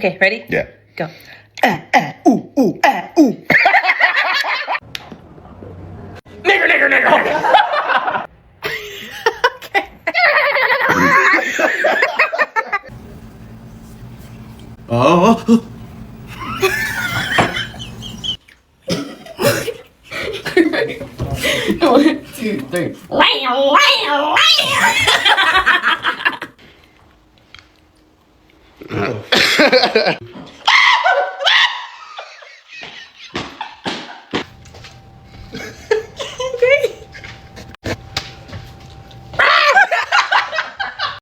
Okay, ready? Yeah. Go. Ooh, ooh. Nigger, nigger, nigger. Oh. 1, 2, 3. Oh.